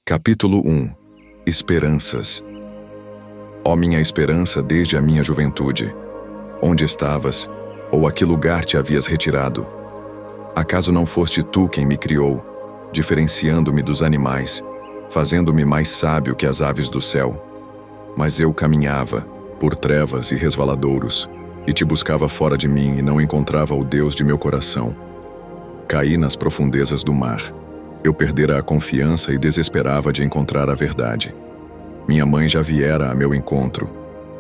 Capítulo 1. Esperanças. Ó minha esperança desde a minha juventude, onde estavas, ou a que lugar te havias retirado? Acaso não foste tu quem me criou, diferenciando-me dos animais, fazendo-me mais sábio que as aves do céu? Mas eu caminhava por trevas e resvaladouros, e te buscava fora de mim e não encontrava o Deus de meu coração. Caí nas profundezas do mar. Eu perdera a confiança e desesperava de encontrar a verdade. Minha mãe já viera a meu encontro,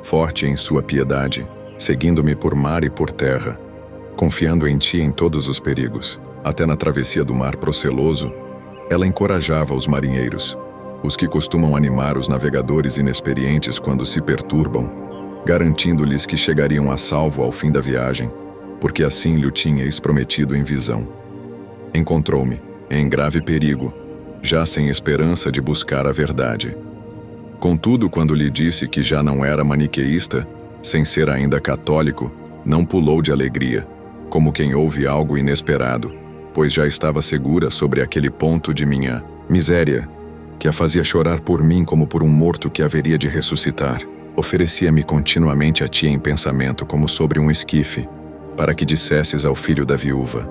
forte em sua piedade, seguindo-me por mar e por terra, confiando em ti em todos os perigos. Até na travessia do mar proceloso, ela encorajava os marinheiros, os que costumam animar os navegadores inexperientes quando se perturbam, garantindo-lhes que chegariam a salvo ao fim da viagem, porque assim lhe tinhas prometido em visão. Encontrou-me em grave perigo, já sem esperança de buscar a verdade. Contudo, quando lhe disse que já não era maniqueísta, sem ser ainda católico, não pulou de alegria, como quem ouve algo inesperado, pois já estava segura sobre aquele ponto de minha miséria, que a fazia chorar por mim como por um morto que haveria de ressuscitar. Oferecia-me continuamente a ti em pensamento como sobre um esquife, para que dissesses ao filho da viúva: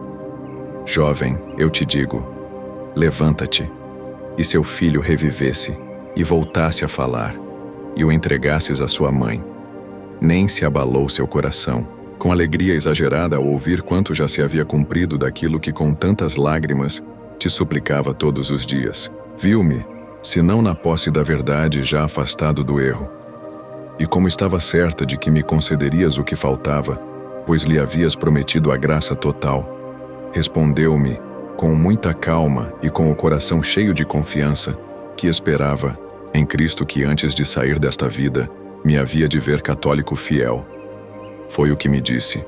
jovem, eu te digo, levanta-te. E seu filho revivesse, e voltasse a falar, e o entregasses à sua mãe. Nem se abalou seu coração, com alegria exagerada ao ouvir quanto já se havia cumprido daquilo que com tantas lágrimas te suplicava todos os dias. Viu-me, se não na posse da verdade, já afastado do erro. E como estava certa de que me concederias o que faltava, pois lhe havias prometido a graça total, respondeu-me, com muita calma e com o coração cheio de confiança, que esperava, em Cristo, que antes de sair desta vida, me havia de ver católico fiel. Foi o que me disse: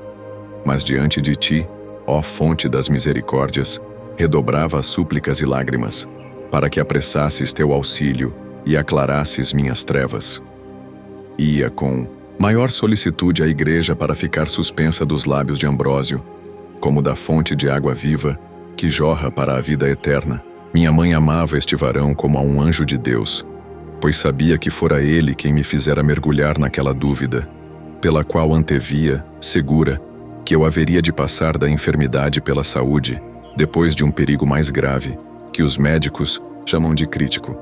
mas diante de ti, ó fonte das misericórdias, redobrava as súplicas e lágrimas, para que apressasses teu auxílio e aclarasses minhas trevas. Ia com maior solicitude à igreja para ficar suspensa dos lábios de Ambrósio, como da fonte de água viva, que jorra para a vida eterna. Minha mãe amava este varão como a um anjo de Deus, pois sabia que fora ele quem me fizera mergulhar naquela dúvida, pela qual antevia, segura, que eu haveria de passar da enfermidade pela saúde, depois de um perigo mais grave, que os médicos chamam de crítico.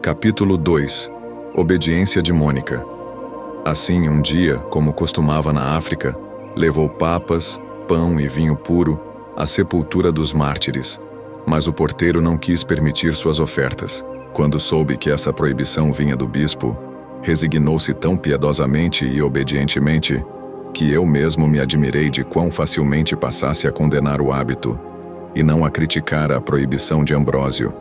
Capítulo 2. Obediência de Mônica. Assim, um dia, como costumava na África, levou papas, pão e vinho puro à sepultura dos mártires, mas o porteiro não quis permitir suas ofertas. Quando soube que essa proibição vinha do bispo, resignou-se tão piedosamente e obedientemente, que eu mesmo me admirei de quão facilmente passasse a condenar o hábito, e não a criticar a proibição de Ambrósio.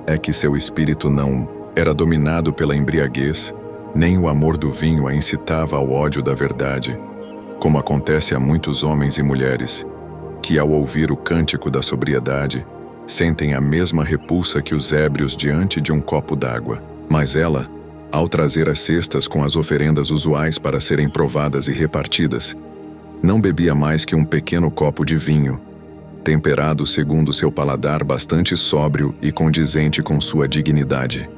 É que seu espírito não era dominado pela embriaguez, nem o amor do vinho a incitava ao ódio da verdade, como acontece a muitos homens e mulheres, que ao ouvir o cântico da sobriedade, sentem a mesma repulsa que os ébrios diante de um copo d'água. Mas ela, ao trazer as cestas com as oferendas usuais para serem provadas e repartidas, não bebia mais que um pequeno copo de vinho, temperado segundo seu paladar bastante sóbrio e condizente com sua dignidade.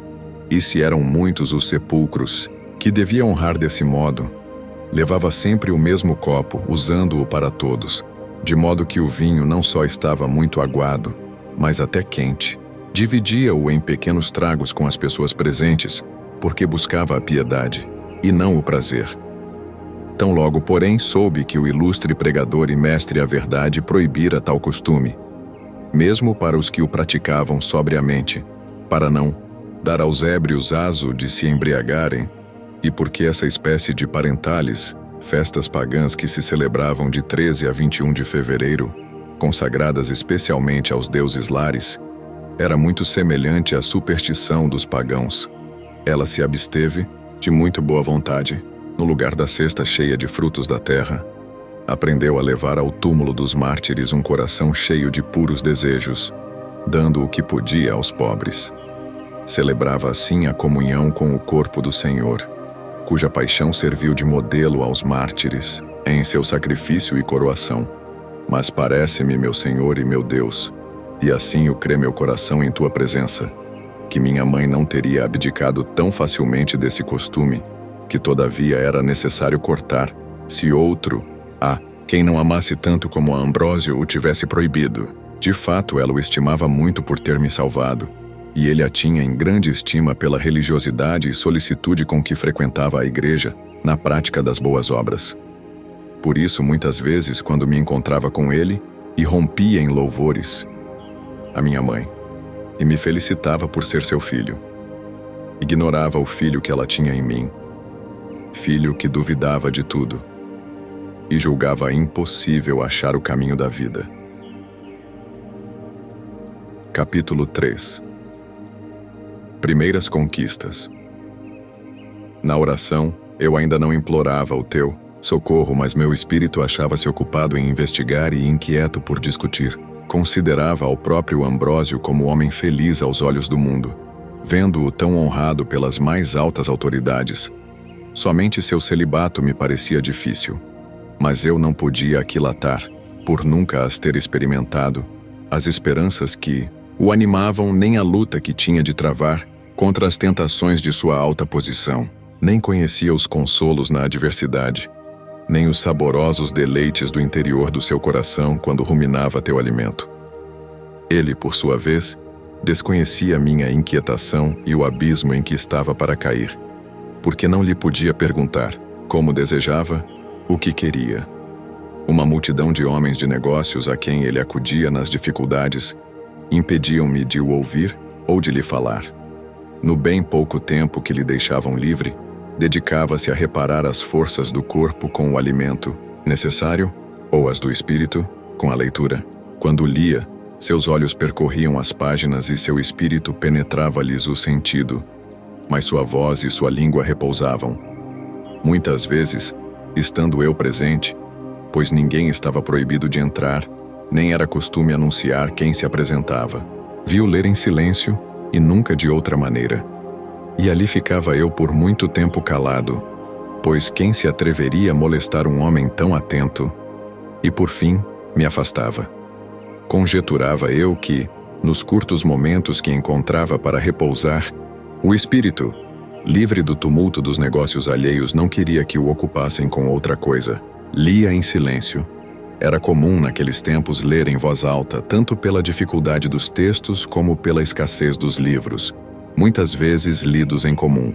E se eram muitos os sepulcros que devia honrar desse modo, levava sempre o mesmo copo, usando-o para todos, de modo que o vinho não só estava muito aguado, mas até quente. Dividia-o em pequenos tragos com as pessoas presentes, porque buscava a piedade, e não o prazer. Tão logo, porém, soube que o ilustre pregador e mestre à verdade proibira tal costume, mesmo para os que o praticavam sobriamente, para não dar aos ébrios azo de se embriagarem, e porque essa espécie de parentales, festas pagãs que se celebravam de 13 a 21 de fevereiro, consagradas especialmente aos deuses lares, era muito semelhante à superstição dos pagãos. Ela se absteve, de muito boa vontade, no lugar da cesta cheia de frutos da terra. Aprendeu a levar ao túmulo dos mártires um coração cheio de puros desejos, dando o que podia aos pobres. Celebrava assim a comunhão com o corpo do Senhor, cuja paixão serviu de modelo aos mártires em seu sacrifício e coroação. Mas parece-me, meu Senhor e meu Deus, e assim o crê meu coração em tua presença, que minha mãe não teria abdicado tão facilmente desse costume, que todavia era necessário cortar, se outro, quem não amasse tanto como a Ambrósio o tivesse proibido. De fato, ela o estimava muito por ter me salvado, e ele a tinha em grande estima pela religiosidade e solicitude com que frequentava a igreja, na prática das boas obras. Por isso, muitas vezes, quando me encontrava com ele, irrompia em louvores a minha mãe, e me felicitava por ser seu filho. Ignorava o filho que ela tinha em mim, filho que duvidava de tudo, e julgava impossível achar o caminho da vida. Capítulo 3. Primeiras conquistas. Na oração, eu ainda não implorava o teu socorro, mas meu espírito achava-se ocupado em investigar e inquieto por discutir. Considerava ao próprio Ambrósio como homem feliz aos olhos do mundo, vendo-o tão honrado pelas mais altas autoridades. Somente seu celibato me parecia difícil, mas eu não podia aquilatar, por nunca as ter experimentado, as esperanças que o animavam, nem a luta que tinha de travar contra as tentações de sua alta posição. Nem conhecia os consolos na adversidade, nem os saborosos deleites do interior do seu coração quando ruminava teu alimento. Ele, por sua vez, desconhecia minha inquietação e o abismo em que estava para cair, porque não lhe podia perguntar como desejava, o que queria. Uma multidão de homens de negócios a quem ele acudia nas dificuldades impediam-me de o ouvir ou de lhe falar. No bem pouco tempo que lhe deixavam livre, dedicava-se a reparar as forças do corpo com o alimento necessário, ou as do espírito com a leitura. Quando lia, seus olhos percorriam as páginas e seu espírito penetrava-lhes o sentido, mas sua voz e sua língua repousavam. Muitas vezes, estando eu presente, pois ninguém estava proibido de entrar, nem era costume anunciar quem se apresentava, vi-o ler em silêncio e nunca de outra maneira. E ali ficava eu por muito tempo calado, pois quem se atreveria a molestar um homem tão atento? E por fim, me afastava. Conjeturava eu que, nos curtos momentos que encontrava para repousar, o espírito, livre do tumulto dos negócios alheios, não queria que o ocupassem com outra coisa. Lia em silêncio. Era comum naqueles tempos ler em voz alta, tanto pela dificuldade dos textos como pela escassez dos livros, muitas vezes lidos em comum.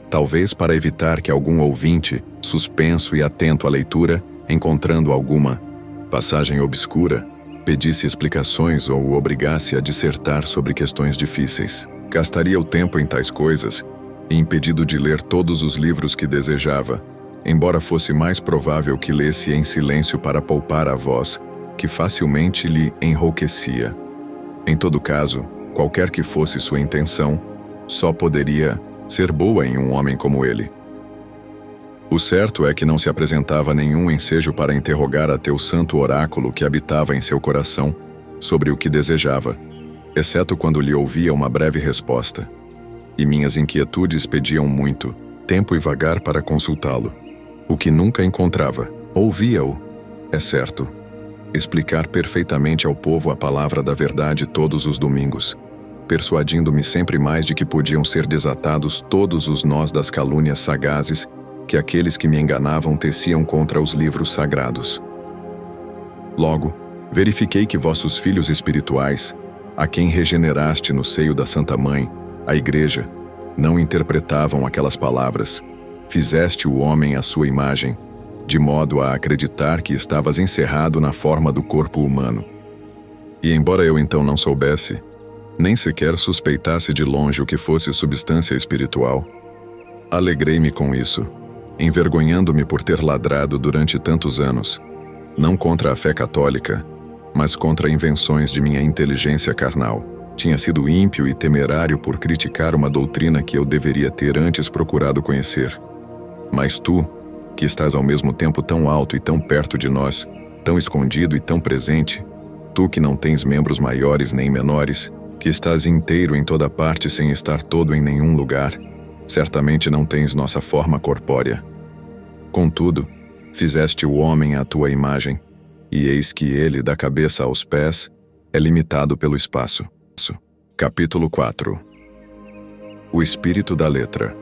Talvez para evitar que algum ouvinte, suspenso e atento à leitura, encontrando alguma passagem obscura, pedisse explicações ou o obrigasse a dissertar sobre questões difíceis. Gastaria o tempo em tais coisas, e impedido de ler todos os livros que desejava, embora fosse mais provável que lesse em silêncio para poupar a voz, que facilmente lhe enrouquecia. Em todo caso, qualquer que fosse sua intenção, só poderia ser boa em um homem como ele. O certo é que não se apresentava nenhum ensejo para interrogar a teu santo oráculo que habitava em seu coração sobre o que desejava, exceto quando lhe ouvia uma breve resposta. E minhas inquietudes pediam muito tempo e vagar para consultá-lo, o que nunca encontrava. Ouvia-o, é certo, explicar perfeitamente ao povo a palavra da verdade todos os domingos, persuadindo-me sempre mais de que podiam ser desatados todos os nós das calúnias sagazes que aqueles que me enganavam teciam contra os livros sagrados. Logo, verifiquei que vossos filhos espirituais, a quem regeneraste no seio da Santa Mãe, a Igreja, não interpretavam aquelas palavras. Fizeste o homem à sua imagem, de modo a acreditar que estavas encerrado na forma do corpo humano. E embora eu então não soubesse, nem sequer suspeitasse de longe o que fosse substância espiritual, alegrei-me com isso, envergonhando-me por ter ladrado durante tantos anos, não contra a fé católica, mas contra invenções de minha inteligência carnal. Tinha sido ímpio e temerário por criticar uma doutrina que eu deveria ter antes procurado conhecer. Mas tu, que estás ao mesmo tempo tão alto e tão perto de nós, tão escondido e tão presente, tu que não tens membros maiores nem menores, que estás inteiro em toda parte sem estar todo em nenhum lugar, certamente não tens nossa forma corpórea. Contudo, fizeste o homem à tua imagem, e eis que ele, da cabeça aos pés, é limitado pelo espaço. Capítulo 4. O espírito da letra.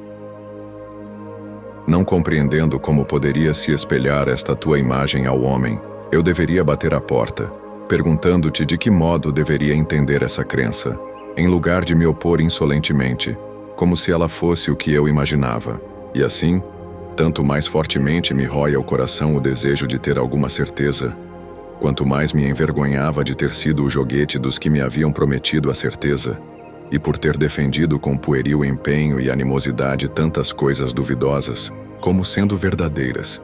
Não compreendendo como poderia se espelhar esta tua imagem ao homem, eu deveria bater à porta, perguntando-te de que modo deveria entender essa crença, em lugar de me opor insolentemente, como se ela fosse o que eu imaginava. E assim, tanto mais fortemente me rói ao coração o desejo de ter alguma certeza, quanto mais me envergonhava de ter sido o joguete dos que me haviam prometido a certeza, e por ter defendido com pueril empenho e animosidade tantas coisas duvidosas, como sendo verdadeiras.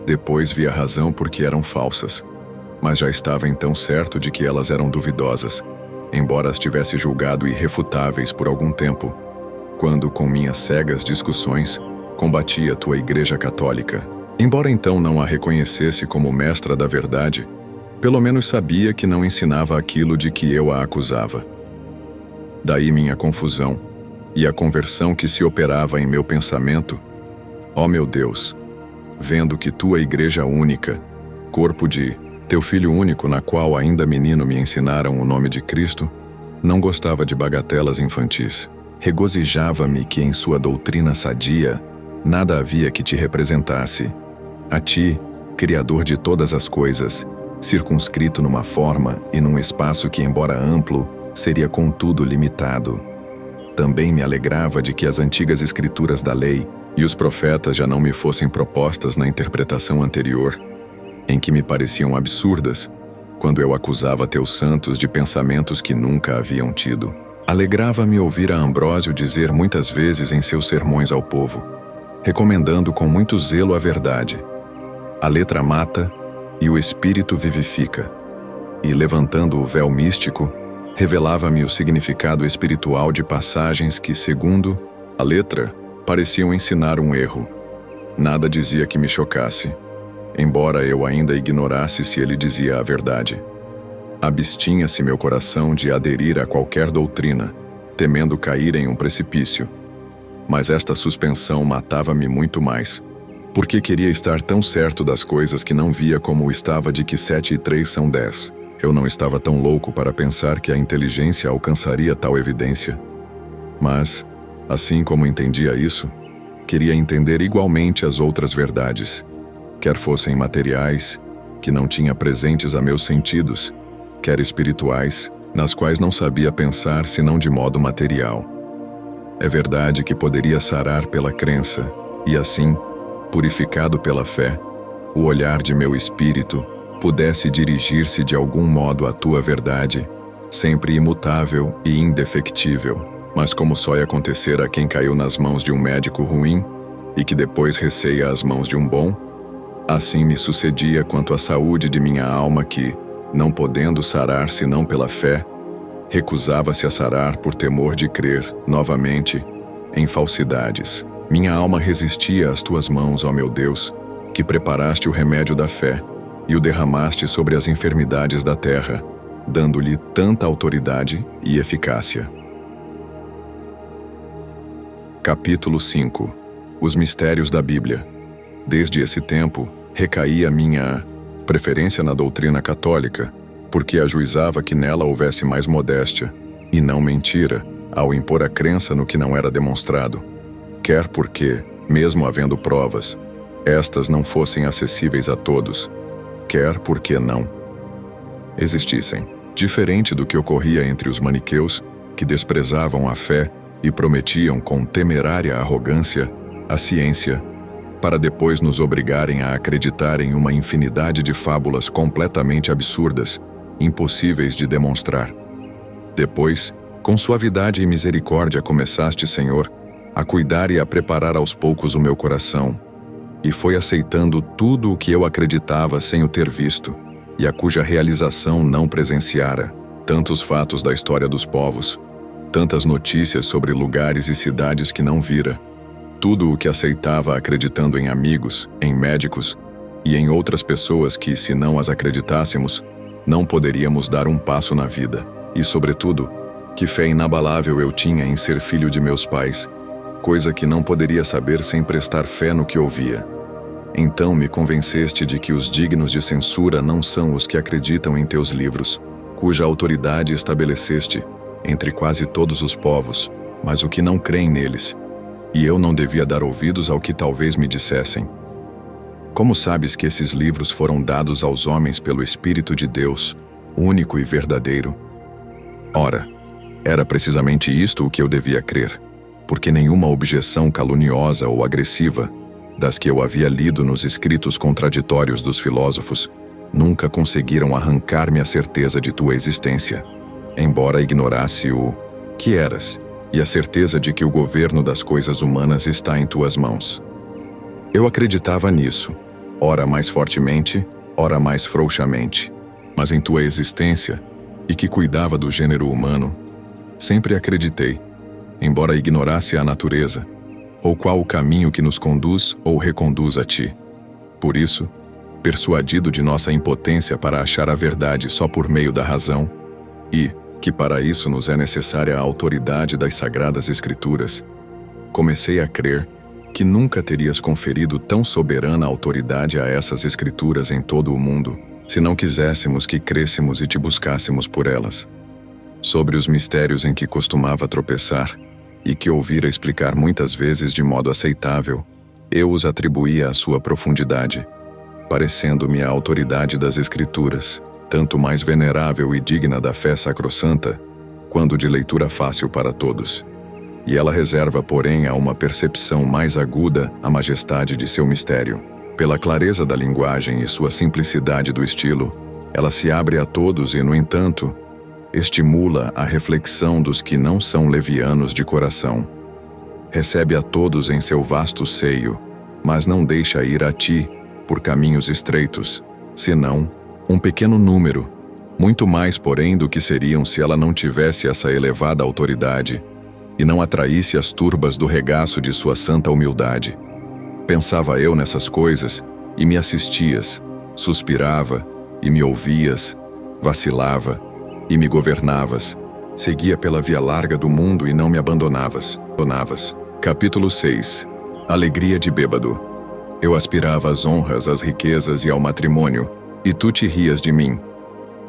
Depois vi a razão por que eram falsas, mas já estava então certo de que elas eram duvidosas, embora as tivesse julgado irrefutáveis por algum tempo, quando com minhas cegas discussões combatia tua Igreja Católica. Embora então não a reconhecesse como mestra da verdade, pelo menos sabia que não ensinava aquilo de que eu a acusava. Daí minha confusão e a conversão que se operava em meu pensamento. Ó meu Deus, vendo que tua Igreja única, corpo de teu Filho único, na qual ainda menino me ensinaram o nome de Cristo, não gostava de bagatelas infantis. Regozijava-me que em sua doutrina sadia nada havia que te representasse. A ti, Criador de todas as coisas, circunscrito numa forma e num espaço que, embora amplo, seria contudo limitado. Também me alegrava de que as antigas escrituras da lei e os profetas já não me fossem propostas na interpretação anterior, em que me pareciam absurdas, quando eu acusava teus santos de pensamentos que nunca haviam tido. Alegrava-me ouvir a Ambrósio dizer muitas vezes em seus sermões ao povo, recomendando com muito zelo a verdade: a letra mata e o espírito vivifica. E, levantando o véu místico, revelava-me o significado espiritual de passagens que, segundo a letra, pareciam ensinar um erro. Nada dizia que me chocasse, embora eu ainda ignorasse se ele dizia a verdade. Abstinha-se meu coração de aderir a qualquer doutrina, temendo cair em um precipício. Mas esta suspensão matava-me muito mais, porque queria estar tão certo das coisas que não via como estava de que 7 e 3 são 10. Eu não estava tão louco para pensar que a inteligência alcançaria tal evidência. Mas, assim como entendia isso, queria entender igualmente as outras verdades, quer fossem materiais, que não tinha presentes a meus sentidos, quer espirituais, nas quais não sabia pensar senão de modo material. É verdade que poderia sarar pela crença, e assim, purificado pela fé, o olhar de meu espírito pudesse dirigir-se de algum modo à tua verdade, sempre imutável e indefectível, mas como só ia acontecer a quem caiu nas mãos de um médico ruim e que depois receia as mãos de um bom, assim me sucedia quanto à saúde de minha alma que, não podendo sarar senão pela fé, recusava-se a sarar por temor de crer, novamente, em falsidades. Minha alma resistia às tuas mãos, ó meu Deus, que preparaste o remédio da fé e o derramaste sobre as enfermidades da terra, dando-lhe tanta autoridade e eficácia. Capítulo 5. Os mistérios da Bíblia. Desde esse tempo, recaía minha preferência na doutrina católica, porque ajuizava que nela houvesse mais modéstia, e não mentira, ao impor a crença no que não era demonstrado, quer porque, mesmo havendo provas, estas não fossem acessíveis a todos, quer porque não existissem. Diferente do que ocorria entre os maniqueus, que desprezavam a fé e prometiam com temerária arrogância a ciência, para depois nos obrigarem a acreditar em uma infinidade de fábulas completamente absurdas, impossíveis de demonstrar. Depois, com suavidade e misericórdia começaste, Senhor, a cuidar e a preparar aos poucos o meu coração, e foi aceitando tudo o que eu acreditava sem o ter visto, e a cuja realização não presenciara, tantos fatos da história dos povos, tantas notícias sobre lugares e cidades que não vira, tudo o que aceitava acreditando em amigos, em médicos e em outras pessoas que, se não as acreditássemos, não poderíamos dar um passo na vida, e, sobretudo, que fé inabalável eu tinha em ser filho de meus pais, coisa que não poderia saber sem prestar fé no que ouvia. Então me convenceste de que os dignos de censura não são os que acreditam em teus livros, cuja autoridade estabeleceste entre quase todos os povos, mas o que não creem neles. E eu não devia dar ouvidos ao que talvez me dissessem. Como sabes que esses livros foram dados aos homens pelo Espírito de Deus, único e verdadeiro? Ora, era precisamente isto o que eu devia crer, porque nenhuma objeção caluniosa ou agressiva, das que eu havia lido nos escritos contraditórios dos filósofos, nunca conseguiram arrancar-me a certeza de tua existência, embora ignorasse o que eras, e a certeza de que o governo das coisas humanas está em tuas mãos. Eu acreditava nisso, ora mais fortemente, ora mais frouxamente, mas em tua existência, e que cuidava do gênero humano, sempre acreditei, embora ignorasse a natureza, ou qual o caminho que nos conduz ou reconduz a ti. Por isso, persuadido de nossa impotência para achar a verdade só por meio da razão, e que para isso nos é necessária a autoridade das Sagradas Escrituras, comecei a crer que nunca terias conferido tão soberana autoridade a essas Escrituras em todo o mundo, se não quiséssemos que crêssemos e te buscássemos por elas. Sobre os mistérios em que costumava tropeçar, e que ouvira explicar muitas vezes de modo aceitável, eu os atribuía à sua profundidade, parecendo-me a autoridade das Escrituras, tanto mais venerável e digna da fé sacrossanta, quando de leitura fácil para todos. E ela reserva, porém, a uma percepção mais aguda a majestade de seu mistério. Pela clareza da linguagem e sua simplicidade do estilo, ela se abre a todos e, no entanto, estimula a reflexão dos que não são levianos de coração. Recebe a todos em seu vasto seio, mas não deixa ir a ti por caminhos estreitos, senão um pequeno número, muito mais, porém, do que seriam se ela não tivesse essa elevada autoridade e não atraísse as turbas do regaço de sua santa humildade. Pensava eu nessas coisas e me assistias, suspirava e me ouvias, vacilava e me governavas, seguia pela via larga do mundo e não me abandonavas. Capítulo 6. Alegria de bêbado. Eu aspirava às honras, às riquezas e ao matrimônio, e tu te rias de mim.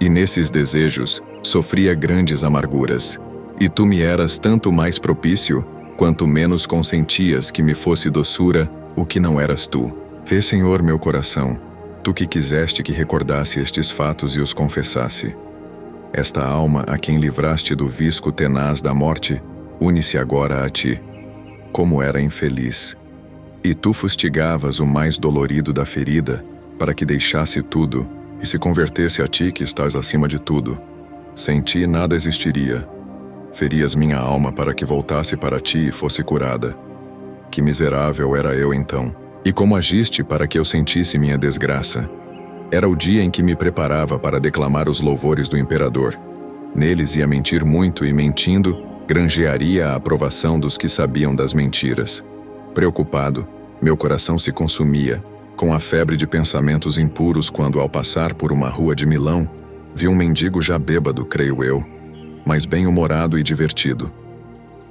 E nesses desejos sofria grandes amarguras, e tu me eras tanto mais propício, quanto menos consentias que me fosse doçura o que não eras tu. Vê, Senhor, meu coração, tu que quiseste que recordasse estes fatos e os confessasse. Esta alma a quem livraste do visco tenaz da morte, une-se agora a ti. Como era infeliz! E tu fustigavas o mais dolorido da ferida, para que deixasse tudo e se convertesse a ti que estás acima de tudo. Sem ti nada existiria. Ferias minha alma para que voltasse para ti e fosse curada. Que miserável era eu então! E como agiste para que eu sentisse minha desgraça? Era o dia em que me preparava para declamar os louvores do imperador. Neles ia mentir muito e, mentindo, granjearia a aprovação dos que sabiam das mentiras. Preocupado, meu coração se consumia, com a febre de pensamentos impuros quando, ao passar por uma rua de Milão, vi um mendigo já bêbado, creio eu, mas bem-humorado e divertido.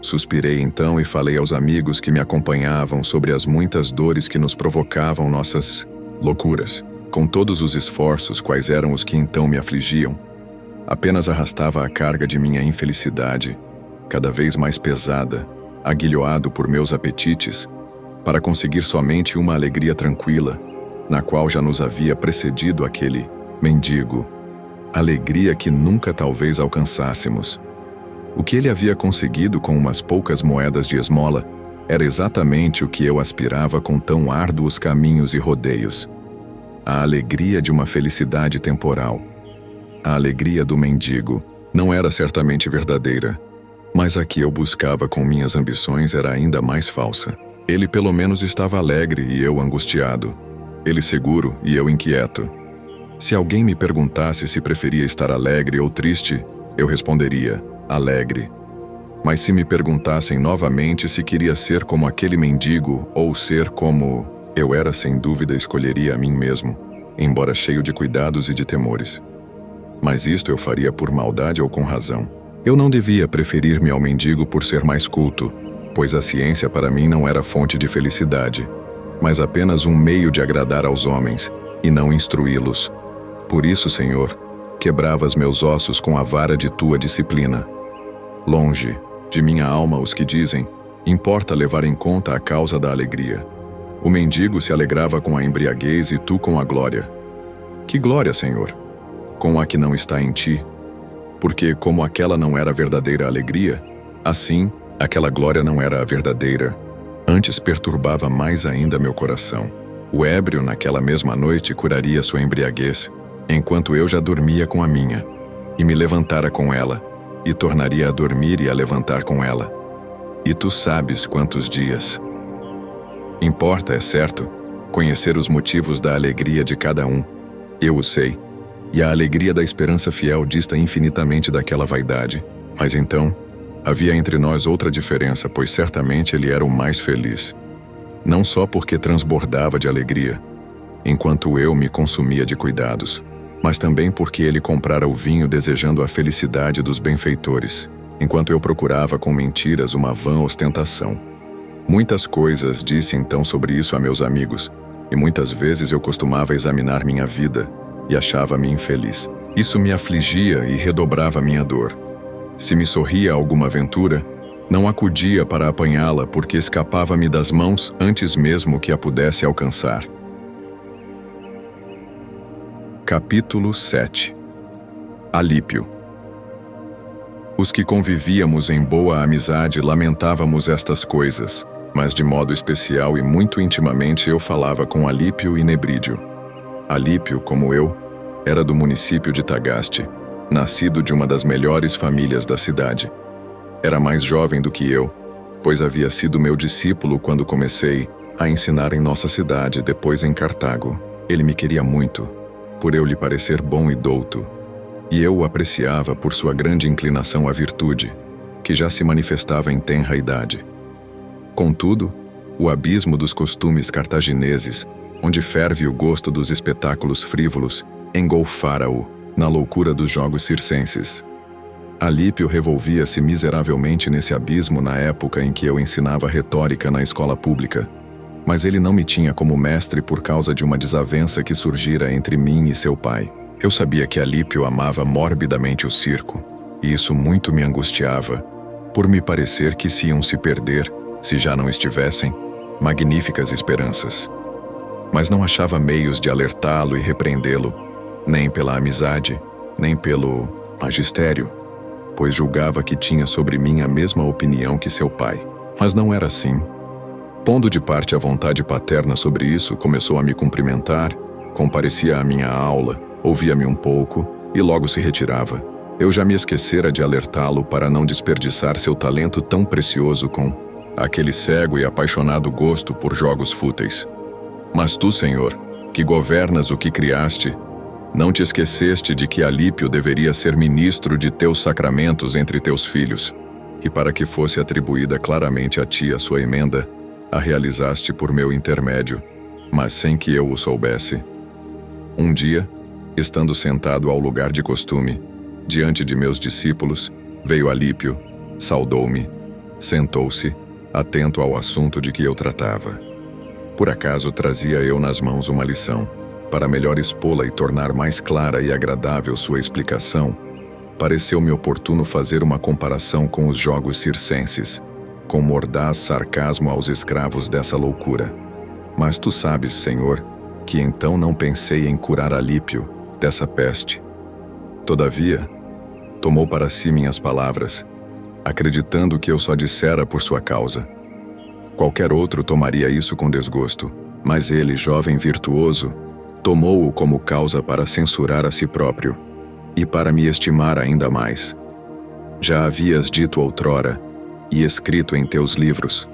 Suspirei então e falei aos amigos que me acompanhavam sobre as muitas dores que nos provocavam nossas loucuras. Com todos os esforços, quais eram os que então me afligiam, apenas arrastava a carga de minha infelicidade, cada vez mais pesada, aguilhoado por meus apetites, para conseguir somente uma alegria tranquila, na qual já nos havia precedido aquele mendigo, alegria que nunca talvez alcançássemos. O que ele havia conseguido com umas poucas moedas de esmola era exatamente o que eu aspirava com tão árduos caminhos e rodeios. A alegria de uma felicidade temporal. A alegria do mendigo não era certamente verdadeira, mas a que eu buscava com minhas ambições era ainda mais falsa. Ele pelo menos estava alegre e eu angustiado. Ele seguro e eu inquieto. Se alguém me perguntasse se preferia estar alegre ou triste, eu responderia, alegre. Mas se me perguntassem novamente se queria ser como aquele mendigo ou ser como eu era, sem dúvida escolheria a mim mesmo, embora cheio de cuidados e de temores. Mas isto eu faria por maldade ou com razão. Eu não devia preferir-me ao mendigo por ser mais culto, pois a ciência para mim não era fonte de felicidade, mas apenas um meio de agradar aos homens, e não instruí-los. Por isso, Senhor, quebravas meus ossos com a vara de tua disciplina. Longe de minha alma os que dizem, importa levar em conta a causa da alegria. O mendigo se alegrava com a embriaguez e tu com a glória. Que glória, Senhor, com a que não está em ti? Porque como aquela não era a verdadeira alegria, assim, aquela glória não era a verdadeira, antes perturbava mais ainda meu coração. O ébrio naquela mesma noite curaria sua embriaguez, enquanto eu já dormia com a minha, e me levantara com ela, e tornaria a dormir e a levantar com ela. E tu sabes quantos dias. Importa, é certo, conhecer os motivos da alegria de cada um. Eu o sei, e a alegria da esperança fiel dista infinitamente daquela vaidade. Mas então, havia entre nós outra diferença, pois certamente ele era o mais feliz. Não só porque transbordava de alegria, enquanto eu me consumia de cuidados, mas também porque ele comprara o vinho desejando a felicidade dos benfeitores, enquanto eu procurava com mentiras uma vã ostentação. Muitas coisas disse então sobre isso a meus amigos, e muitas vezes eu costumava examinar minha vida e achava-me infeliz. Isso me afligia e redobrava minha dor. Se me sorria alguma aventura, não acudia para apanhá-la porque escapava-me das mãos antes mesmo que a pudesse alcançar. Capítulo 7. Alípio. Os que convivíamos em boa amizade lamentávamos estas coisas, mas de modo especial e muito intimamente eu falava com Alípio e Nebrídio. Alípio, como eu, era do município de Tagaste, nascido de uma das melhores famílias da cidade. Era mais jovem do que eu, pois havia sido meu discípulo quando comecei a ensinar em nossa cidade, depois em Cartago. Ele me queria muito, por eu lhe parecer bom e douto, e eu o apreciava por sua grande inclinação à virtude, que já se manifestava em tenra idade. Contudo, o abismo dos costumes cartagineses, onde ferve o gosto dos espetáculos frívolos, engolfara-o na loucura dos jogos circenses. Alípio revolvia-se miseravelmente nesse abismo na época em que eu ensinava retórica na escola pública, mas ele não me tinha como mestre por causa de uma desavença que surgira entre mim e seu pai. Eu sabia que Alípio amava morbidamente o circo, e isso muito me angustiava, por me parecer que se iam se perder, se já não estivessem, magníficas esperanças. Mas não achava meios de alertá-lo e repreendê-lo, nem pela amizade, nem pelo magistério, pois julgava que tinha sobre mim a mesma opinião que seu pai. Mas não era assim. Pondo de parte a vontade paterna sobre isso, começou a me cumprimentar, comparecia à minha aula, ouvia-me um pouco e logo se retirava. Eu já me esquecera de alertá-lo para não desperdiçar seu talento tão precioso com aquele cego e apaixonado gosto por jogos fúteis. Mas tu, Senhor, que governas o que criaste, não te esqueceste de que Alípio deveria ser ministro de teus sacramentos entre teus filhos, e para que fosse atribuída claramente a ti a sua emenda, a realizaste por meu intermédio, mas sem que eu o soubesse. Um dia, estando sentado ao lugar de costume, diante de meus discípulos, veio Alípio, saudou-me, sentou-se, atento ao assunto de que eu tratava. Por acaso trazia eu nas mãos uma lição, para melhor expô-la e tornar mais clara e agradável sua explicação, pareceu-me oportuno fazer uma comparação com os jogos circenses, com mordaz sarcasmo aos escravos dessa loucura. Mas tu sabes, Senhor, que então não pensei em curar Alípio dessa peste. Todavia, tomou para si minhas palavras, acreditando que eu só dissera por sua causa. Qualquer outro tomaria isso com desgosto, mas ele, jovem virtuoso, tomou-o como causa para censurar a si próprio, e para me estimar ainda mais. Já havias dito outrora, e escrito em teus livros,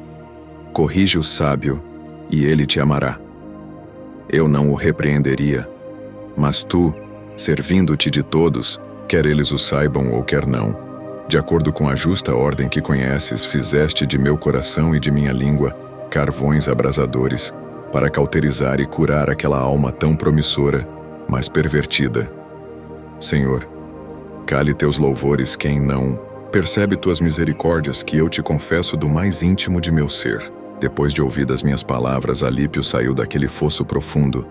corrige o sábio, e ele te amará. Eu não o repreenderia, mas tu, servindo-te de todos, quer eles o saibam ou quer não, de acordo com a justa ordem que conheces, fizeste de meu coração e de minha língua carvões abrasadores, para cauterizar e curar aquela alma tão promissora, mas pervertida. Senhor, cale teus louvores quem não percebe tuas misericórdias que eu te confesso do mais íntimo de meu ser. Depois de ouvidas minhas palavras, Alípio saiu daquele fosso profundo,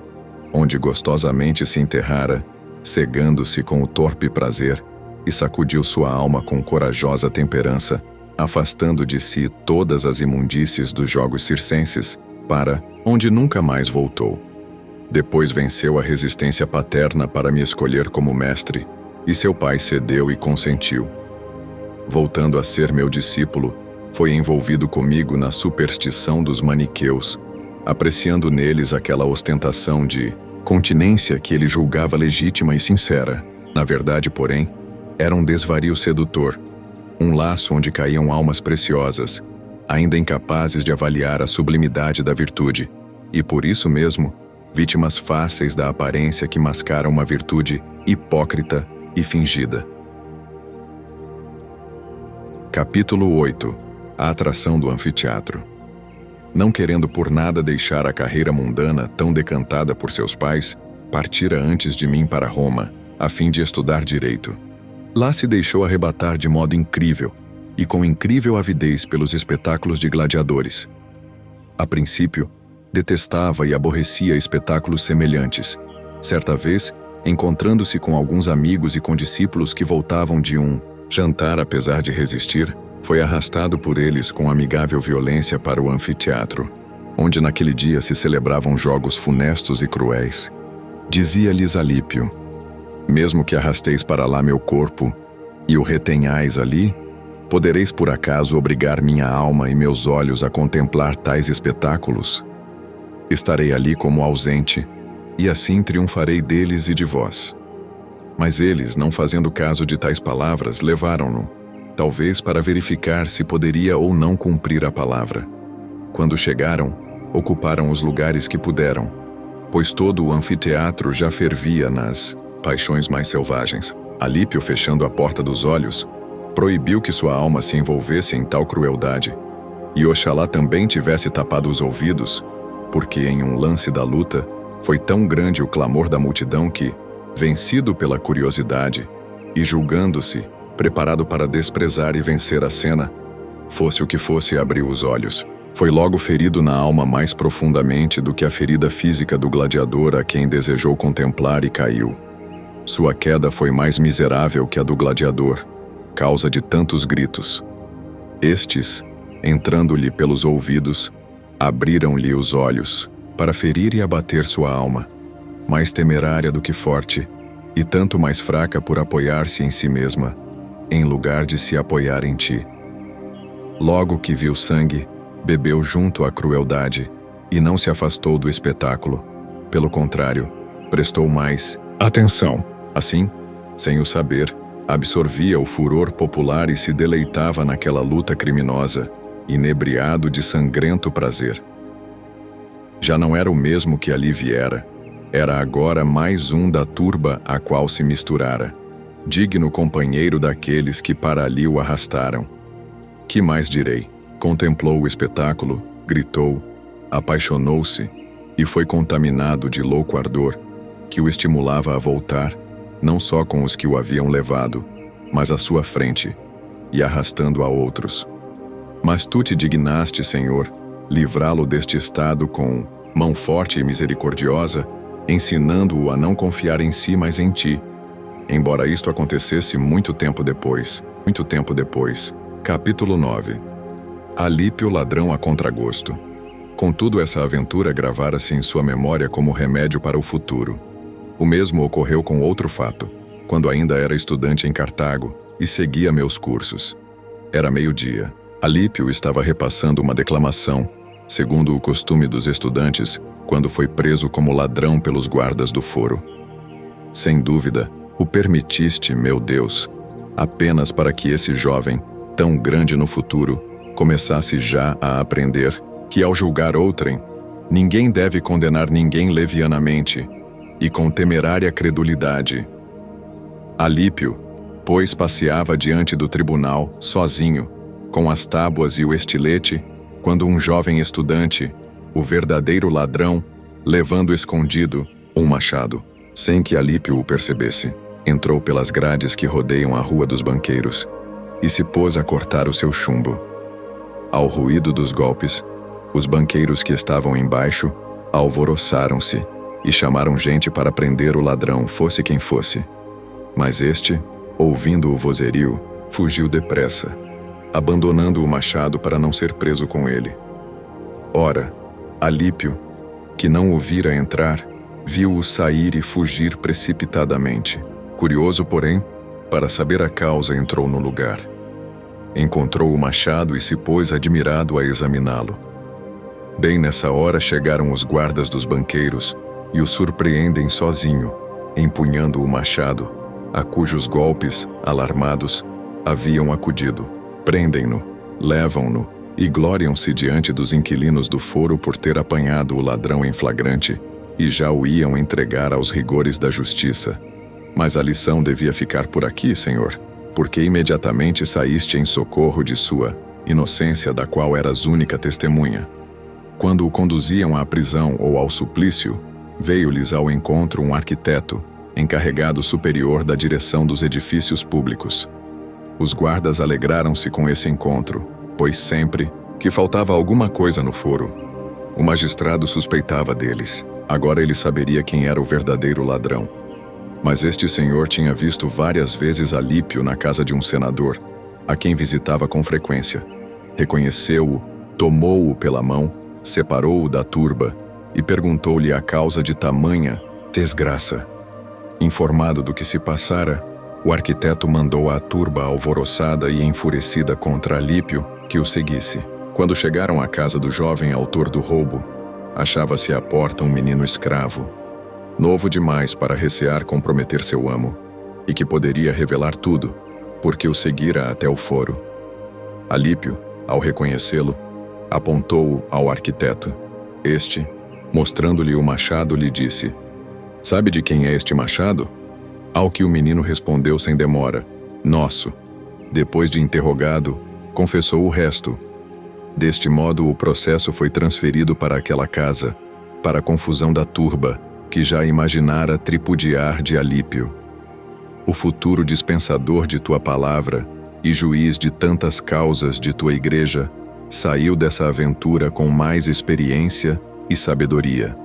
onde gostosamente se enterrara, cegando-se com o torpe prazer, e sacudiu sua alma com corajosa temperança, afastando de si todas as imundícies dos jogos circenses, para onde nunca mais voltou. Depois venceu a resistência paterna para me escolher como mestre, e seu pai cedeu e consentiu. Voltando a ser meu discípulo, foi envolvido comigo na superstição dos maniqueus, apreciando neles aquela ostentação de continência que ele julgava legítima e sincera. Na verdade, porém, era um desvario sedutor, um laço onde caíam almas preciosas, ainda incapazes de avaliar a sublimidade da virtude, e por isso mesmo, vítimas fáceis da aparência que mascara uma virtude hipócrita e fingida. Capítulo 8. A atração do anfiteatro. Não querendo por nada deixar a carreira mundana tão decantada por seus pais, partira antes de mim para Roma, a fim de estudar direito. Lá se deixou arrebatar de modo incrível, e com incrível avidez pelos espetáculos de gladiadores. A princípio, detestava e aborrecia espetáculos semelhantes. Certa vez, encontrando-se com alguns amigos e condiscípulos que voltavam de um jantar apesar de resistir, foi arrastado por eles com amigável violência para o anfiteatro, onde naquele dia se celebravam jogos funestos e cruéis. Dizia-lhes Alípio: mesmo que arrasteis para lá meu corpo e o retenhais ali, podereis por acaso obrigar minha alma e meus olhos a contemplar tais espetáculos? Estarei ali como ausente, e assim triunfarei deles e de vós. Mas eles, não fazendo caso de tais palavras, levaram-no, talvez para verificar se poderia ou não cumprir a palavra. Quando chegaram, ocuparam os lugares que puderam, pois todo o anfiteatro já fervia nas paixões mais selvagens. Alípio, fechando a porta dos olhos, proibiu que sua alma se envolvesse em tal crueldade, e Oxalá também tivesse tapado os ouvidos, porque em um lance da luta, foi tão grande o clamor da multidão que, vencido pela curiosidade, e julgando-se preparado para desprezar e vencer a cena, fosse o que fosse, abriu os olhos. Foi logo ferido na alma mais profundamente do que a ferida física do gladiador a quem desejou contemplar e caiu. Sua queda foi mais miserável que a do gladiador, causa de tantos gritos. Estes, entrando-lhe pelos ouvidos, abriram-lhe os olhos, para ferir e abater sua alma, mais temerária do que forte, e tanto mais fraca por apoiar-se em si mesma, em lugar de se apoiar em ti. Logo que viu sangue, bebeu junto à crueldade, e não se afastou do espetáculo. Pelo contrário, prestou mais atenção. Assim, sem o saber, absorvia o furor popular e se deleitava naquela luta criminosa, inebriado de sangrento prazer. Já não era o mesmo que ali viera, era agora mais um da turba a qual se misturara, digno companheiro daqueles que para ali o arrastaram. Que mais direi? Contemplou o espetáculo, gritou, apaixonou-se e foi contaminado de louco ardor, que o estimulava a voltar, não só com os que o haviam levado, mas à sua frente, e arrastando a outros. Mas tu te dignaste, Senhor, livrá-lo deste estado com mão forte e misericordiosa, ensinando-o a não confiar em si, mas em ti. Embora isto acontecesse muito tempo depois. Capítulo 9. Alípio, ladrão a contragosto. Contudo, essa aventura gravara-se em sua memória como remédio para o futuro. O mesmo ocorreu com outro fato, quando ainda era estudante em Cartago e seguia meus cursos. Era meio-dia. Alípio estava repassando uma declamação, segundo o costume dos estudantes, quando foi preso como ladrão pelos guardas do foro. Sem dúvida, o permitiste, meu Deus, apenas para que esse jovem, tão grande no futuro, começasse já a aprender que, ao julgar outrem, ninguém deve condenar ninguém levianamente e com temerária credulidade. Alípio, pois, passeava diante do tribunal, sozinho, com as tábuas e o estilete, quando um jovem estudante, o verdadeiro ladrão, levando escondido um machado, sem que Alípio o percebesse, entrou pelas grades que rodeiam a Rua dos Banqueiros e se pôs a cortar o seu chumbo. Ao ruído dos golpes, os banqueiros que estavam embaixo alvoroçaram-se e chamaram gente para prender o ladrão, fosse quem fosse. Mas este, ouvindo o vozerio, fugiu depressa, abandonando o machado para não ser preso com ele. Ora, Alípio, que não o vira entrar, viu-o sair e fugir precipitadamente. Curioso, porém, para saber a causa, entrou no lugar. Encontrou o machado e se pôs admirado a examiná-lo. Bem nessa hora chegaram os guardas dos banqueiros e o surpreendem sozinho, empunhando o machado, a cujos golpes, alarmados, haviam acudido. Prendem-no, levam-no e gloriam-se diante dos inquilinos do foro por ter apanhado o ladrão em flagrante e já o iam entregar aos rigores da justiça. Mas a lição devia ficar por aqui, Senhor, porque imediatamente saíste em socorro de sua inocência, da qual eras única testemunha. Quando o conduziam à prisão ou ao suplício, veio-lhes ao encontro um arquiteto, encarregado superior da direção dos edifícios públicos. Os guardas alegraram-se com esse encontro, pois sempre que faltava alguma coisa no foro, o magistrado suspeitava deles. Agora ele saberia quem era o verdadeiro ladrão. Mas este senhor tinha visto várias vezes Alípio na casa de um senador, a quem visitava com frequência. Reconheceu-o, tomou-o pela mão, separou-o da turba e perguntou-lhe a causa de tamanha desgraça. Informado do que se passara, o arquiteto mandou à turba alvoroçada e enfurecida contra Alípio que o seguisse. Quando chegaram à casa do jovem autor do roubo, achava-se à porta um menino escravo, novo demais para recear comprometer seu amo, e que poderia revelar tudo, porque o seguira até o foro. Alípio, ao reconhecê-lo, apontou-o ao arquiteto. Este, mostrando-lhe o machado, lhe disse: "Sabe de quem é este machado?" Ao que o menino respondeu sem demora: "Nosso." Depois de interrogado, confessou o resto. Deste modo, o processo foi transferido para aquela casa, para a confusão da turba, que já imaginara tripudiar de Alípio. O futuro dispensador de tua palavra e juiz de tantas causas de tua igreja saiu dessa aventura com mais experiência e sabedoria.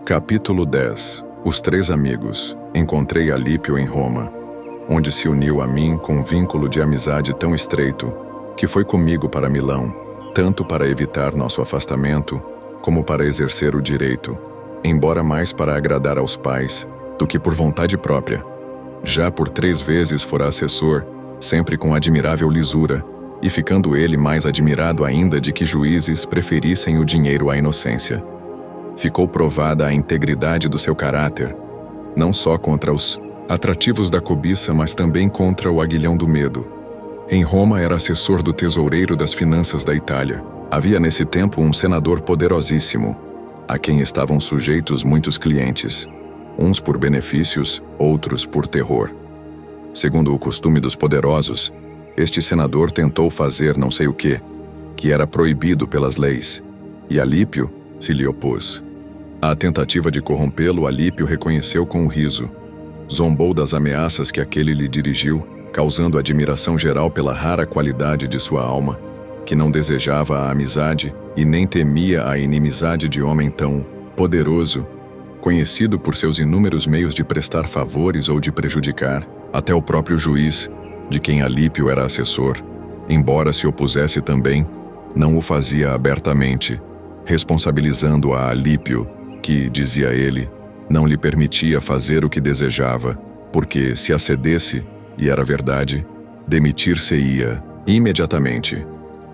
Capítulo 10. Os três amigos. Encontrei Alípio em Roma, onde se uniu a mim com um vínculo de amizade tão estreito, que foi comigo para Milão, tanto para evitar nosso afastamento, como para exercer o direito, embora mais para agradar aos pais, do que por vontade própria. Já por 3 vezes fora assessor, sempre com admirável lisura, e ficando ele mais admirado ainda de que juízes preferissem o dinheiro à inocência. Ficou provada a integridade do seu caráter, não só contra os atrativos da cobiça, mas também contra o aguilhão do medo. Em Roma era assessor do tesoureiro das finanças da Itália. Havia nesse tempo um senador poderosíssimo, a quem estavam sujeitos muitos clientes, uns por benefícios, outros por terror. Segundo o costume dos poderosos, este senador tentou fazer não sei o que era proibido pelas leis, e Alípio se lhe opôs. À tentativa de corrompê-lo, Alípio reconheceu com um riso. Zombou das ameaças que aquele lhe dirigiu, causando admiração geral pela rara qualidade de sua alma, que não desejava a amizade e nem temia a inimizade de homem tão poderoso, conhecido por seus inúmeros meios de prestar favores ou de prejudicar, até o próprio juiz, de quem Alípio era assessor, embora se opusesse também, não o fazia abertamente, responsabilizando a Alípio, que, dizia ele, não lhe permitia fazer o que desejava, porque se acedesse, e era verdade, demitir-se-ia imediatamente.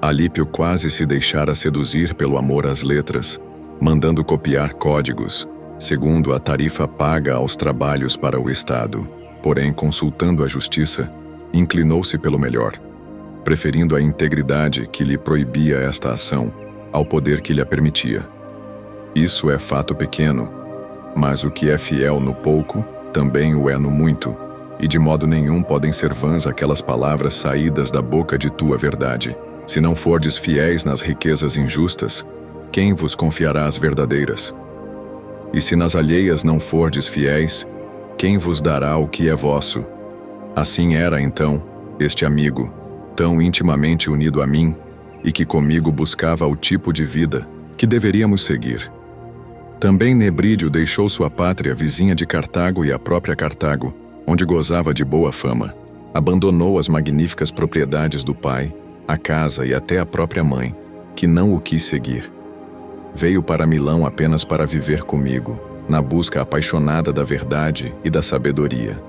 Alípio quase se deixara seduzir pelo amor às letras, mandando copiar códigos, segundo a tarifa paga aos trabalhos para o Estado. Porém, consultando a justiça, inclinou-se pelo melhor, preferindo a integridade que lhe proibia esta ação ao poder que lhe a permitia. Isso é fato pequeno, mas o que é fiel no pouco, também o é no muito, e de modo nenhum podem ser vãs aquelas palavras saídas da boca de tua verdade. Se não fordes fiéis nas riquezas injustas, quem vos confiará as verdadeiras? E se nas alheias não fordes fiéis, quem vos dará o que é vosso? Assim era, então, este amigo, tão intimamente unido a mim, e que comigo buscava o tipo de vida que deveríamos seguir. Também Nebrídio deixou sua pátria vizinha de Cartago e a própria Cartago, onde gozava de boa fama. Abandonou as magníficas propriedades do pai, a casa e até a própria mãe, que não o quis seguir. Veio para Milão apenas para viver comigo, na busca apaixonada da verdade e da sabedoria.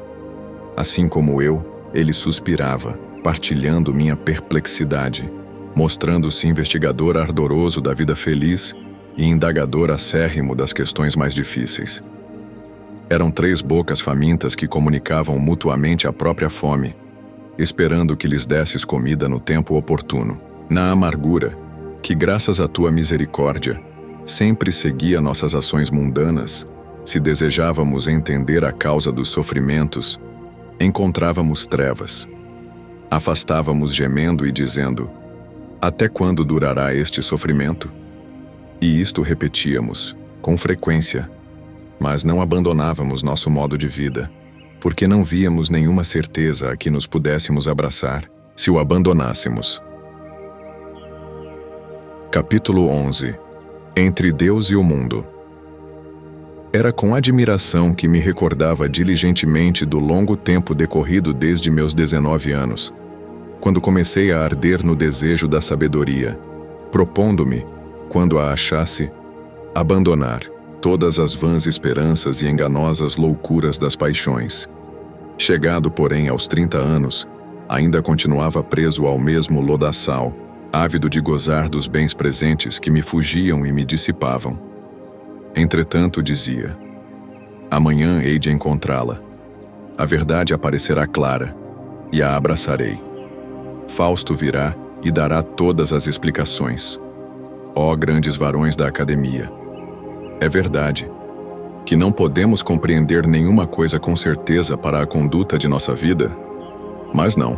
Assim como eu, ele suspirava, partilhando minha perplexidade, mostrando-se investigador ardoroso da vida feliz e indagador acérrimo das questões mais difíceis. Eram 3 bocas famintas que comunicavam mutuamente a própria fome, esperando que lhes desses comida no tempo oportuno. Na amargura, que graças à tua misericórdia, sempre seguia nossas ações mundanas, se desejávamos entender a causa dos sofrimentos, encontrávamos trevas. Afastávamos gemendo e dizendo: até quando durará este sofrimento? E isto repetíamos, com frequência, mas não abandonávamos nosso modo de vida, porque não víamos nenhuma certeza a que nos pudéssemos abraçar, se o abandonássemos. Capítulo 11. Entre Deus e o mundo. Era com admiração que me recordava diligentemente do longo tempo decorrido desde meus 19 anos, quando comecei a arder no desejo da sabedoria, propondo-me, quando a achasse, abandonar todas as vãs esperanças e enganosas loucuras das paixões. Chegado, porém, aos 30 anos, ainda continuava preso ao mesmo lodaçal, ávido de gozar dos bens presentes que me fugiam e me dissipavam. Entretanto, dizia: amanhã hei de encontrá-la. A verdade aparecerá clara, e a abraçarei. Fausto virá e dará todas as explicações. Ó grandes varões da academia! É verdade que não podemos compreender nenhuma coisa com certeza para a conduta de nossa vida, mas não.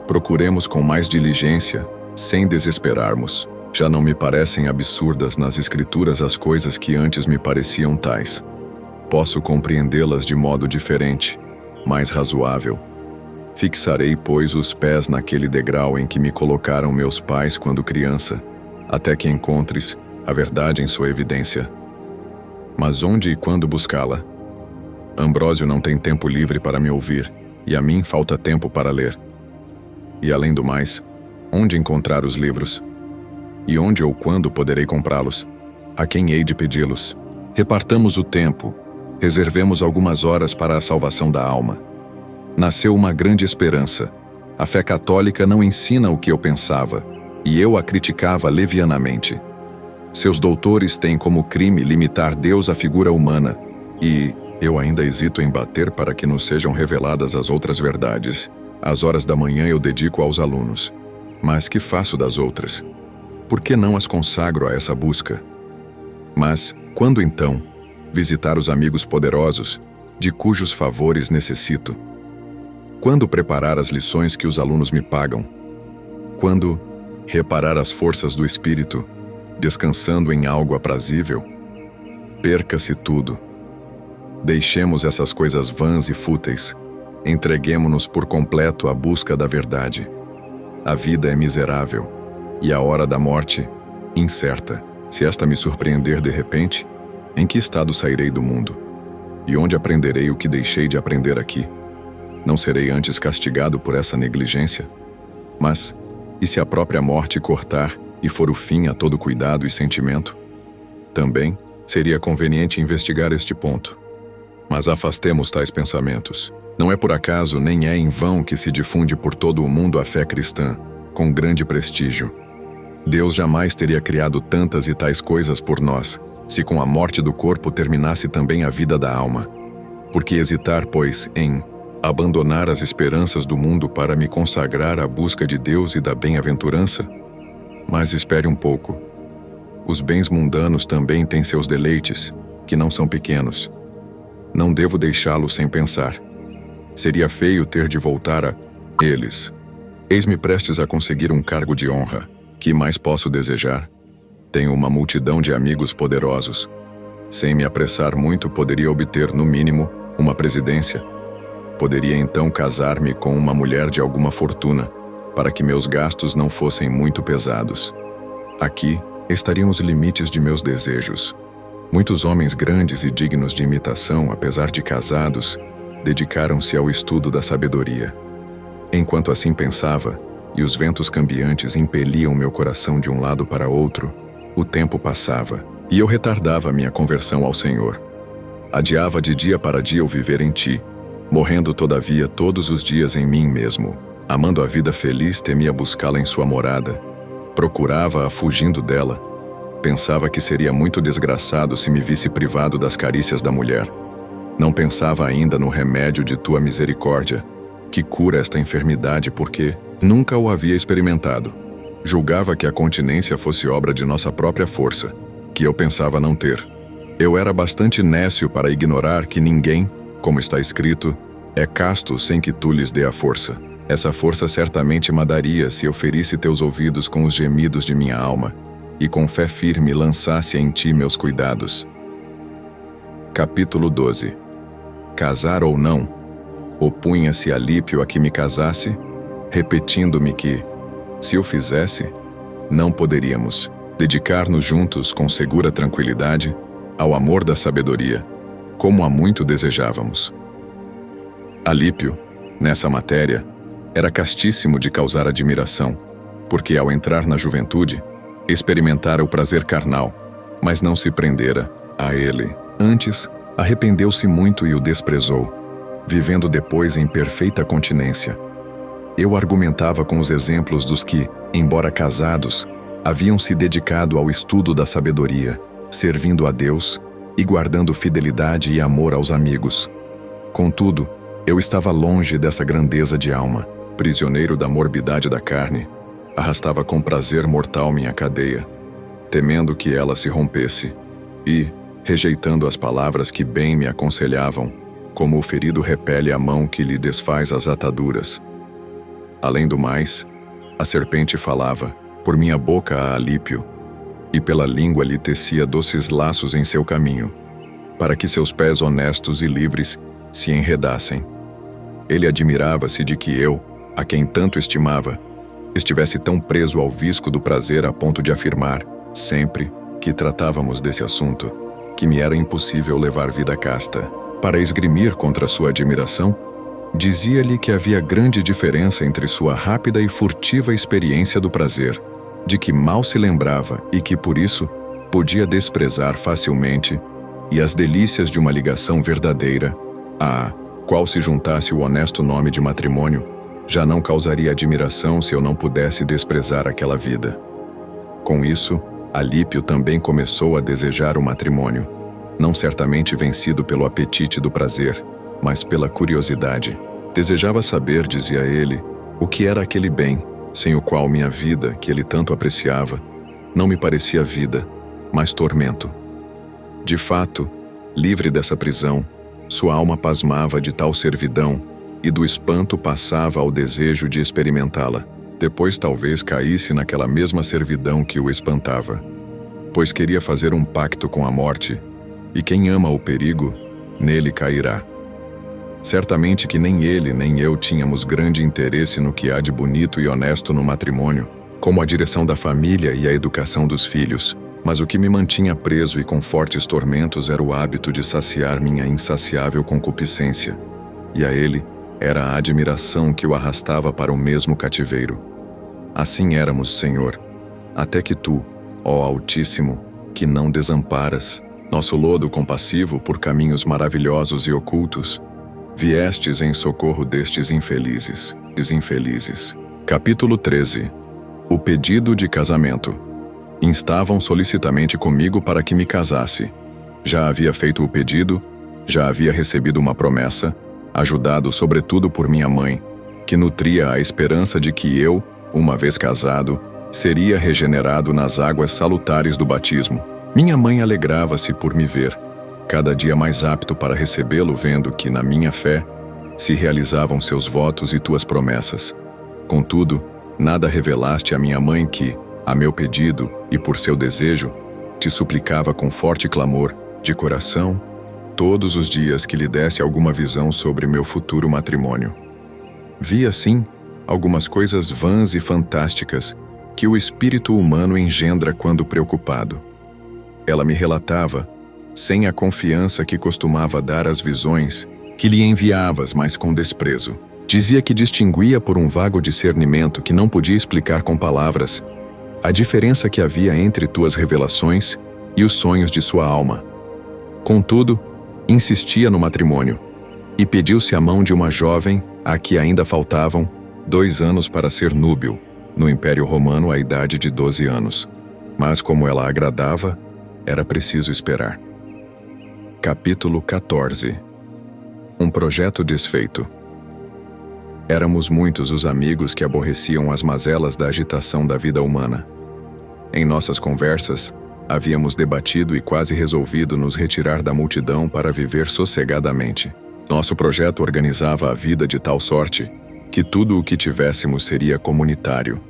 Procuremos com mais diligência, sem desesperarmos. Já não me parecem absurdas nas Escrituras as coisas que antes me pareciam tais. Posso compreendê-las de modo diferente, mais razoável. Fixarei, pois, os pés naquele degrau em que me colocaram meus pais quando criança, até que encontres a verdade em sua evidência. Mas onde e quando buscá-la? Ambrósio não tem tempo livre para me ouvir, e a mim falta tempo para ler. E além do mais, onde encontrar os livros? E onde ou quando poderei comprá-los? A quem hei de pedi-los? Repartamos o tempo, reservemos algumas horas para a salvação da alma. Nasceu uma grande esperança. A fé católica não ensina o que eu pensava, e eu a criticava levianamente. Seus doutores têm como crime limitar Deus à figura humana, e eu ainda hesito em bater para que nos sejam reveladas as outras verdades. As horas da manhã eu dedico aos alunos. Mas que faço das outras? Por que não as consagro a essa busca? Mas, quando então, visitar os amigos poderosos, de cujos favores necessito? Quando preparar as lições que os alunos me pagam? Quando reparar as forças do espírito, descansando em algo aprazível? Perca-se tudo. Deixemos essas coisas vãs e fúteis. Entreguemo-nos por completo à busca da verdade. A vida é miserável, e a hora da morte, incerta. Se esta me surpreender de repente, em que estado sairei do mundo? E onde aprenderei o que deixei de aprender aqui? Não serei antes castigado por essa negligência? Mas, e se a própria morte cortar e for o fim a todo cuidado e sentimento? Também seria conveniente investigar este ponto. Mas afastemos tais pensamentos. Não é por acaso nem é em vão que se difunde por todo o mundo a fé cristã, com grande prestígio. Deus jamais teria criado tantas e tais coisas por nós, se com a morte do corpo terminasse também a vida da alma. Por que hesitar, pois, em abandonar as esperanças do mundo para me consagrar à busca de Deus e da bem-aventurança? Mas espere um pouco. Os bens mundanos também têm seus deleites, que não são pequenos. Não devo deixá-los sem pensar. Seria feio ter de voltar a eles. Eis-me prestes a conseguir um cargo de honra. Que mais posso desejar? Tenho uma multidão de amigos poderosos. Sem me apressar muito, poderia obter, no mínimo, uma presidência. Poderia então casar-me com uma mulher de alguma fortuna, para que meus gastos não fossem muito pesados. Aqui estariam os limites de meus desejos. Muitos homens grandes e dignos de imitação, apesar de casados, dedicaram-se ao estudo da sabedoria. Enquanto assim pensava, e os ventos cambiantes impeliam meu coração de um lado para outro, o tempo passava, e eu retardava minha conversão ao Senhor. Adiava de dia para dia o viver em ti, morrendo todavia todos os dias em mim mesmo. Amando a vida feliz, temia buscá-la em sua morada. Procurava-a fugindo dela. Pensava que seria muito desgraçado se me visse privado das carícias da mulher. Não pensava ainda no remédio de tua misericórdia, que cura esta enfermidade, porque nunca o havia experimentado. Julgava que a continência fosse obra de nossa própria força, que eu pensava não ter. Eu era bastante nécio para ignorar que ninguém, como está escrito, é casto sem que tu lhes dê a força. Essa força certamente me daria se eu ferisse teus ouvidos com os gemidos de minha alma, e com fé firme lançasse em ti meus cuidados. Capítulo 12. Casar ou não? Opunha-se Alípio a que me casasse, repetindo-me que, se o fizesse, não poderíamos dedicar-nos juntos com segura tranquilidade ao amor da sabedoria, como há muito desejávamos. Alípio, nessa matéria, era castíssimo de causar admiração, porque ao entrar na juventude, experimentara o prazer carnal, mas não se prendera a ele. Antes, arrependeu-se muito e o desprezou, vivendo depois em perfeita continência. Eu argumentava com os exemplos dos que, embora casados, haviam se dedicado ao estudo da sabedoria, servindo a Deus e guardando fidelidade e amor aos amigos. Contudo, eu estava longe dessa grandeza de alma, prisioneiro da morbidade da carne, arrastava com prazer mortal minha cadeia, temendo que ela se rompesse, e, rejeitando as palavras que bem me aconselhavam, como o ferido repele a mão que lhe desfaz as ataduras. Além do mais, a serpente falava, por minha boca a Alípio, e pela língua lhe tecia doces laços em seu caminho, para que seus pés honestos e livres se enredassem. Ele admirava-se de que eu, a quem tanto estimava, estivesse tão preso ao visco do prazer a ponto de afirmar, sempre que tratávamos desse assunto, que me era impossível levar vida casta. Para esgrimir contra sua admiração, dizia-lhe que havia grande diferença entre sua rápida e furtiva experiência do prazer, de que mal se lembrava e que, por isso, podia desprezar facilmente, e as delícias de uma ligação verdadeira, a qual se juntasse o honesto nome de matrimônio, já não causaria admiração se eu não pudesse desprezar aquela vida. Com isso, Alípio também começou a desejar o matrimônio, não certamente vencido pelo apetite do prazer, mas pela curiosidade. Desejava saber, dizia ele, o que era aquele bem, sem o qual minha vida, que ele tanto apreciava, não me parecia vida, mas tormento. De fato, livre dessa prisão, sua alma pasmava de tal servidão e do espanto passava ao desejo de experimentá-la. Depois talvez caísse naquela mesma servidão que o espantava, pois queria fazer um pacto com a morte, e quem ama o perigo, nele cairá. Certamente que nem ele nem eu tínhamos grande interesse no que há de bonito e honesto no matrimônio, como a direção da família e a educação dos filhos, mas o que me mantinha preso e com fortes tormentos era o hábito de saciar minha insaciável concupiscência, e a ele era a admiração que o arrastava para o mesmo cativeiro. Assim éramos, Senhor, até que tu, ó Altíssimo, que não desamparas, nosso lodo compassivo por caminhos maravilhosos e ocultos, viestes em socorro destes infelizes. Capítulo 13. O pedido de casamento. Instavam solicitamente comigo para que me casasse. Já havia feito o pedido, já havia recebido uma promessa, ajudado sobretudo por minha mãe, que nutria a esperança de que eu, uma vez casado, seria regenerado nas águas salutares do batismo. Minha mãe alegrava-se por me ver, cada dia mais apto para recebê-lo, vendo que, na minha fé, se realizavam seus votos e tuas promessas. Contudo, nada revelaste à minha mãe que, a meu pedido e por seu desejo, te suplicava com forte clamor, de coração, todos os dias que lhe desse alguma visão sobre meu futuro matrimônio. Vi, assim, algumas coisas vãs e fantásticas que o espírito humano engendra quando preocupado. Ela me relatava, sem a confiança que costumava dar às visões que lhe enviavas, mas com desprezo. Dizia que distinguia por um vago discernimento que não podia explicar com palavras a diferença que havia entre tuas revelações e os sonhos de sua alma. Contudo, insistia no matrimônio e pediu-se a mão de uma jovem a que ainda faltavam 2 anos para ser núbio, no Império Romano à idade de 12 anos. Mas como ela agradava, era preciso esperar. Capítulo 14. Um projeto desfeito. Éramos muitos os amigos que aborreciam as mazelas da agitação da vida humana. Em nossas conversas, havíamos debatido e quase resolvido nos retirar da multidão para viver sossegadamente. Nosso projeto organizava a vida de tal sorte que tudo o que tivéssemos seria comunitário,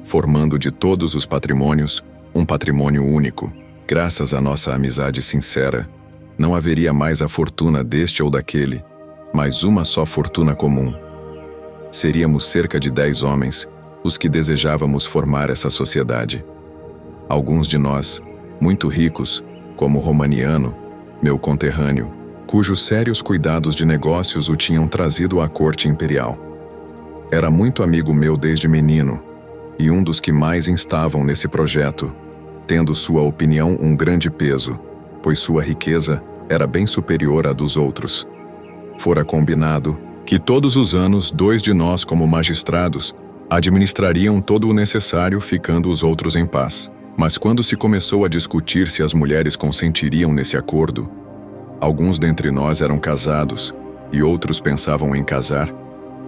formando de todos os patrimônios um patrimônio único. Graças à nossa amizade sincera, não haveria mais a fortuna deste ou daquele, mas uma só fortuna comum. Seríamos cerca de 10 homens os que desejávamos formar essa sociedade. Alguns de nós, muito ricos, como Romaniano, meu conterrâneo, cujos sérios cuidados de negócios o tinham trazido à corte imperial. Era muito amigo meu desde menino, e um dos que mais instavam nesse projeto, tendo sua opinião um grande peso, pois sua riqueza era bem superior à dos outros. Fora combinado que todos os anos 2 de nós, como magistrados, administrariam todo o necessário, ficando os outros em paz. Mas quando se começou a discutir se as mulheres consentiriam nesse acordo, alguns dentre nós eram casados e outros pensavam em casar,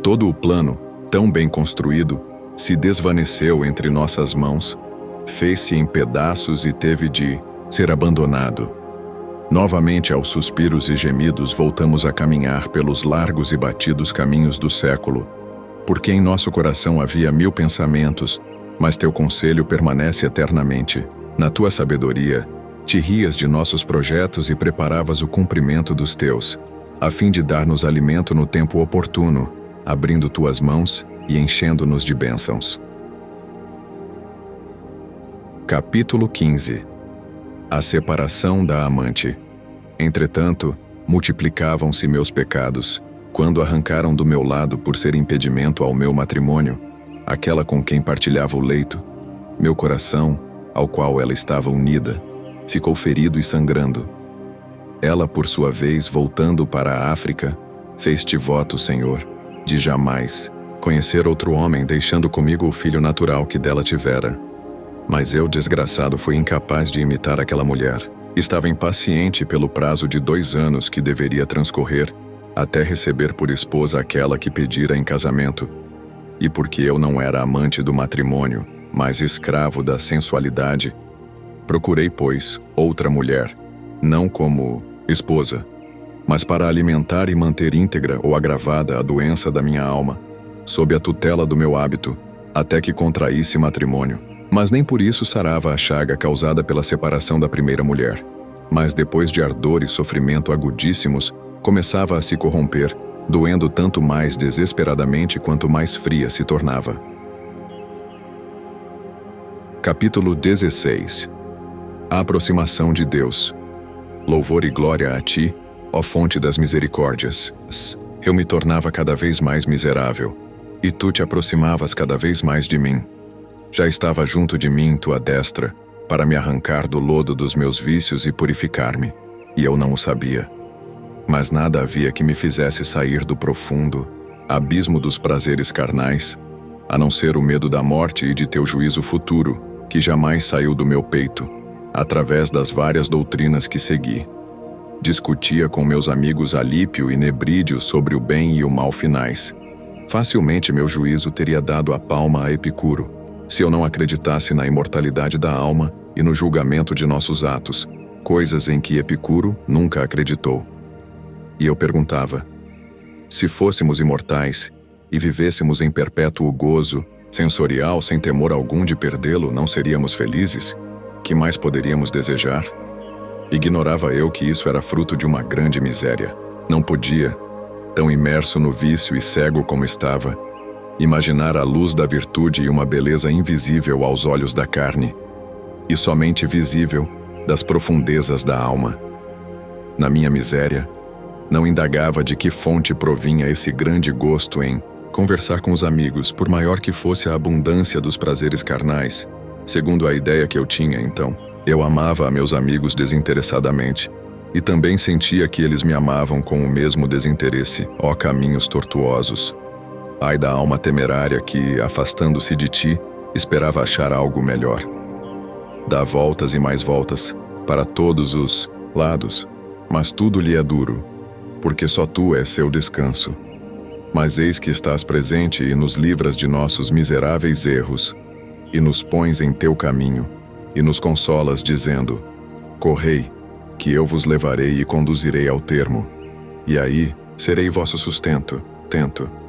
todo o plano, tão bem construído, se desvaneceu entre nossas mãos, fez-se em pedaços e teve de ser abandonado. Novamente, aos suspiros e gemidos, voltamos a caminhar pelos largos e batidos caminhos do século, porque em nosso coração havia 1000 pensamentos, mas teu conselho permanece eternamente. Na tua sabedoria, te rias de nossos projetos e preparavas o cumprimento dos teus, a fim de dar-nos alimento no tempo oportuno, abrindo tuas mãos e enchendo-nos de bênçãos. Capítulo 15. A separação da amante. Entretanto, multiplicavam-se meus pecados, quando arrancaram do meu lado por ser impedimento ao meu matrimônio, aquela com quem partilhava o leito. Meu coração, ao qual ela estava unida, ficou ferido e sangrando. Ela, por sua vez, voltando para a África, fez-te voto, Senhor, de jamais conhecer outro homem, deixando comigo o filho natural que dela tivera. Mas eu, desgraçado, fui incapaz de imitar aquela mulher. Estava impaciente pelo prazo de 2 anos que deveria transcorrer até receber por esposa aquela que pedira em casamento. E porque eu não era amante do matrimônio, mas escravo da sensualidade, procurei, pois, outra mulher, não como esposa, mas para alimentar e manter íntegra ou agravada a doença da minha alma, sob a tutela do meu hábito, até que contraísse matrimônio. Mas nem por isso sarava a chaga causada pela separação da primeira mulher. Mas depois de ardor e sofrimento agudíssimos, começava a se corromper, doendo tanto mais desesperadamente quanto mais fria se tornava. Capítulo 16. A aproximação de Deus. Louvor e glória a ti, ó fonte das misericórdias. Eu me tornava cada vez mais miserável, e tu te aproximavas cada vez mais de mim. Já estava junto de mim tua destra, para me arrancar do lodo dos meus vícios e purificar-me, e eu não o sabia. Mas nada havia que me fizesse sair do profundo abismo dos prazeres carnais, a não ser o medo da morte e de teu juízo futuro, que jamais saiu do meu peito, através das várias doutrinas que segui. Discutia com meus amigos Alípio e Nebrídio sobre o bem e o mal finais. Facilmente meu juízo teria dado a palma a Epicuro, se eu não acreditasse na imortalidade da alma e no julgamento de nossos atos, coisas em que Epicuro nunca acreditou. E eu perguntava: se fôssemos imortais e vivêssemos em perpétuo gozo sensorial sem temor algum de perdê-lo, não seríamos felizes? Que mais poderíamos desejar? Ignorava eu que isso era fruto de uma grande miséria. Não podia, tão imerso no vício e cego como estava, imaginar a luz da virtude e uma beleza invisível aos olhos da carne, e somente visível das profundezas da alma. na minha miséria, não indagava de que fonte provinha esse grande gosto em conversar com os amigos, por maior que fosse a abundância dos prazeres carnais. Segundo a ideia que eu tinha então, eu amava a meus amigos desinteressadamente, e também sentia que eles me amavam com o mesmo desinteresse. Ó caminhos tortuosos! Ai da alma temerária que, afastando-se de ti, esperava achar algo melhor. Dá voltas e mais voltas, para todos os lados, mas tudo lhe é duro, porque só tu és seu descanso. Mas eis que estás presente e nos livras de nossos miseráveis erros, e nos pões em teu caminho, e nos consolas dizendo: correi, que eu vos levarei e conduzirei ao termo, e aí serei vosso sustento. Tento.